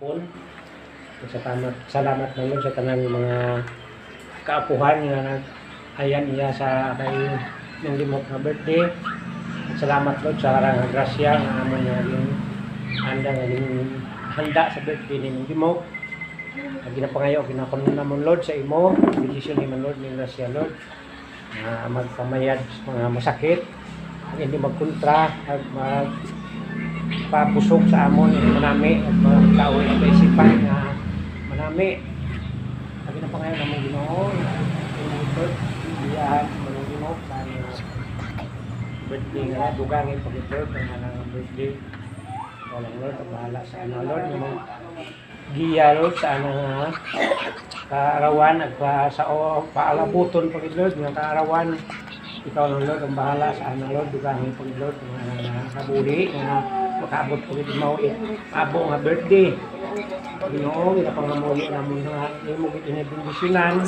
hapon. Salamat na Lord sa tanang mga kaapuhan nga ayan iya sa kay ng limot na birthday. At salamat Lord sa karang grasya nga amon nga yung handa sa birthday ni ng limot. Ginapangayo ginakuno namon Lord sa imo, bendisyon ni man Lord ni grasya Lord. Magpamayad sa mga masakit, hindi magkontra at magpapusok sa amon manami at magkaon ang kaisipan nga manami. Sabi na pa ngayon naman Ginoo, Lord, biyahan manong Ginoo sa birthday nga dugangin pag-Lord ng birthday. Walang Lord, bahala sa ano Lord, yung giya Lord sa ano nga kaarawan at sa paalabuton pag-Lord ng kaarawan. Ikaw lang Lord ang bahala sa ano Lord, dugangin pag-Lord nga kabuhi nga makaabot pag-Lord mo abo nga birthday. Ginoo, ginapangamuhi namon nga imo ginibendisyonan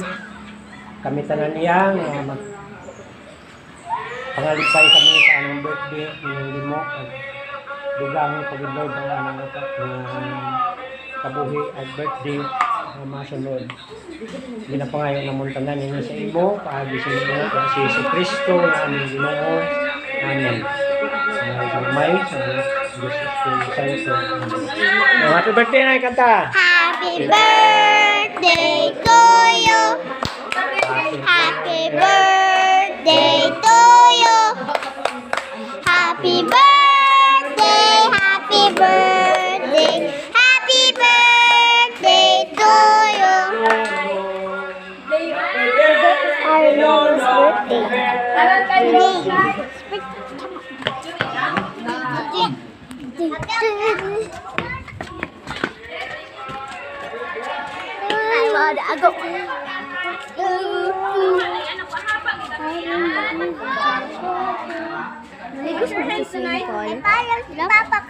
kami tanan niya nga pangalipay kami sa anong birthday ng limo at dugangin pag-Lord ang anong kabuhi at birthday nga masunod. Ginapangayo namon tanan ninyo sa imo paagi sa imo si Jesu Kristo nga aming Ginoo. Amen. May sa Jesus Cristo. Happy birthday na kanta. Happy birthday to you. Happy birthday to you. Happy birthday, happy birthday, happy birthday to you. Our Lord's birthday. Ako. May gusto mo si Nicole? Parang si Papa ka.